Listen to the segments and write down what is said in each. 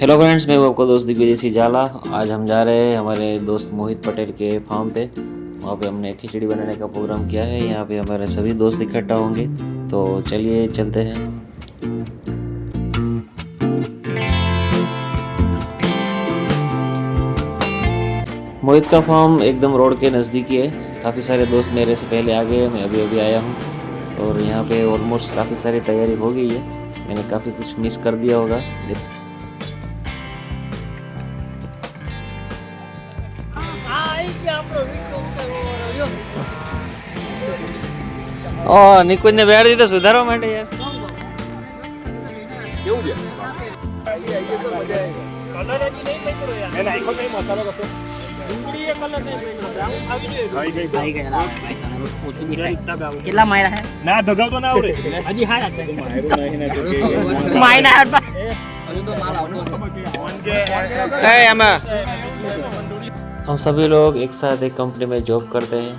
Hello friends, मैं हूं आपका दोस्त दिग्विजय सिंह जाला। आज हम जा रहे हैं हमारे दोस्त मोहित पटेल के फार्म पे। वहाँ पे हमने खिचड़ी बनाने का प्रोग्राम किया है। यहाँ पे हमारे सभी दोस्त इकट्ठा होंगे, तो चलिए चलते हैं। मोहित का फार्म एकदम रोड के नज़दीक ही है। काफ़ी सारे दोस्त मेरे से पहले आ गए, मैं अभी अभी आया हूँ। और यहाँ पे ऑलमोस्ट काफ़ी सारी तैयारी हो गई है। मैंने काफ़ी कुछ मिस कर दिया होगा। નિકુંજ ને બેડ દીધો સુધારવા માટે યાર. કેવું છે? કલર હજી નહીં પકડ્યો યાર. મેં નાખ્યો નહીં મસાલો કશો. ડુંગળી એ કલર નહીં પકડ્યો. આવી ગઈ. કેટલા માયરા હે? ના દગાવ તો ના આવડે. હજી હારા છે. માયરા હતા. हम सभी लोग एक साथ एक कंपनी में जॉब करते हैं।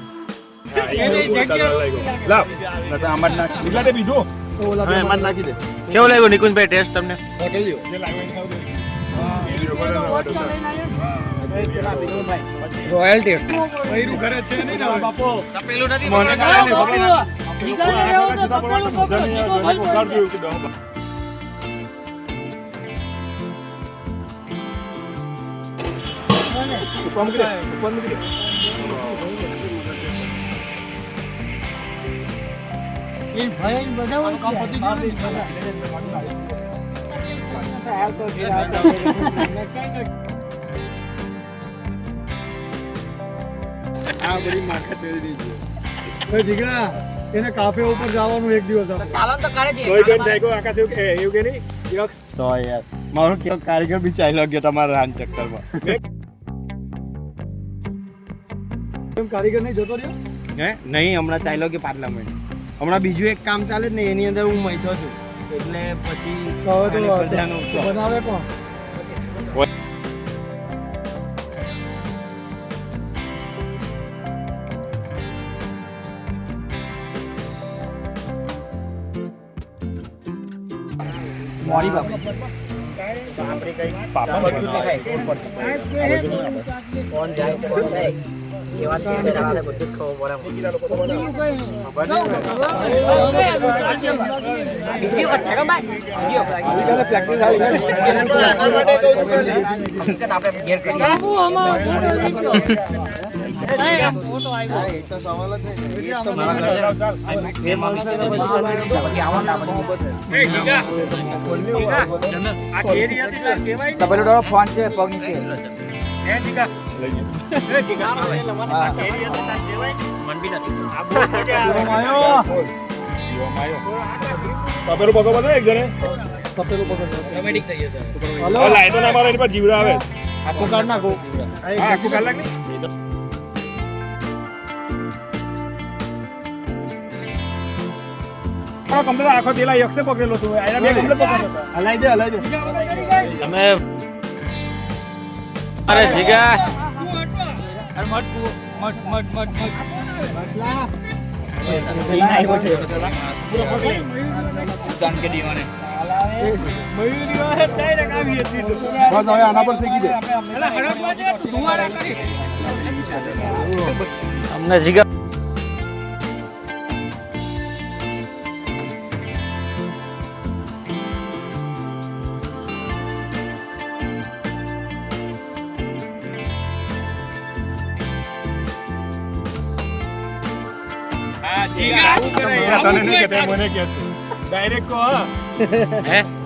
કેવું લાગ્યું નિકુંજભાઈ ટેસ્ટ તમને? Royal taste. એને કાફે ઉપર જવાનું એક દિવસ ચાલો તો કરે છે. કોઈ બેન જાયકો આકાશ એવું કે નહીં યક્ષ તો યાર મારો કેવો કારીગર બી ચાલ્યો ગયો તમારા રાન ચક્કરમાં. એમ કારીગર નહીં જતો રહ્યો હે? નહીં, હમણાં ચાલ્યો કે પાર્લામેન્ટ. હમણાં બીજું એક કામ ચાલે ને એની અંદર હું મૈથો છું, એટલે પછી બનાવે કોણ? મોરી બાપુ કોણ જાય કોણ જાય એવા છે કે તમારે બધું જ ખબર પડે. ફોન છે પગ નીચે પપેલું પકો બધો એક જણે લાઈટો ના મારો એની પર જીવડા આવે. આખું કાઢ નાખો. આખું કલાક નહીં કમ્પ્લીટ આખો પેલા યક્ષે પકડેલો હતો. આયરા બે કમ્પ્લીટ પકડેલો હતો. હલાઈ દે તમે અરે જીગા બસ હવે આના પર ફેંકી દે. અમને જીગા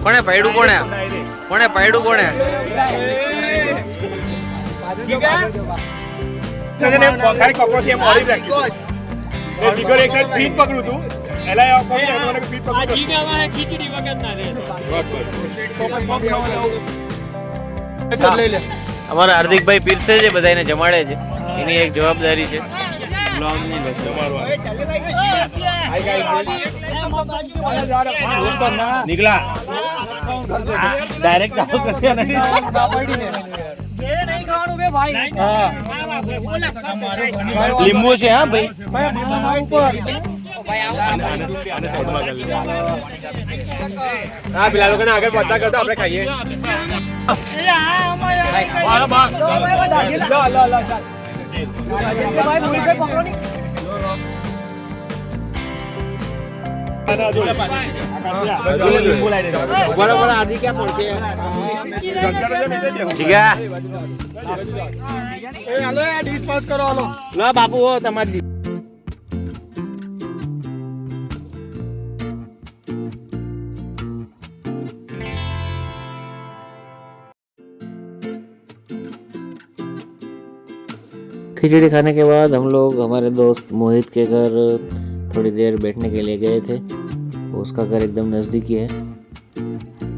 કોણે પાડ્યું? કોણે પાડ્યું? કોણે અમારા હાર્દિકભાઈ પીરસે છે, બધાને જમાડે છે. એની એક જવાબદારી છે. નીકળા ડાયરેક્ટ ચાલુ કરી નહીં. લીંબુ છે હા ભાઈ. હા પેલા લોકોને આગળ પડતા કરતા આપણે ખાઈએ બરાબર આદિ ક્યાં પહોંચે ના બાપુ હો તમારી खिचड़ी खाने के बाद हम लोग हमारे दोस्त मोहित के घर थोड़ी देर बैठने के लिए गए थे। उसका घर एकदम नज़दीकी है।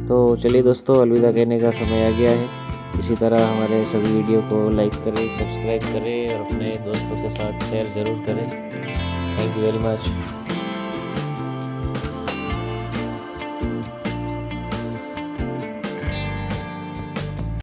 तो चलिए दोस्तों, अलविदा कहने का समय आ गया है। इसी तरह हमारे सभी वीडियो को लाइक करें, सब्सक्राइब करें और अपने दोस्तों के साथ शेयर ज़रूर करें। Thank you very much.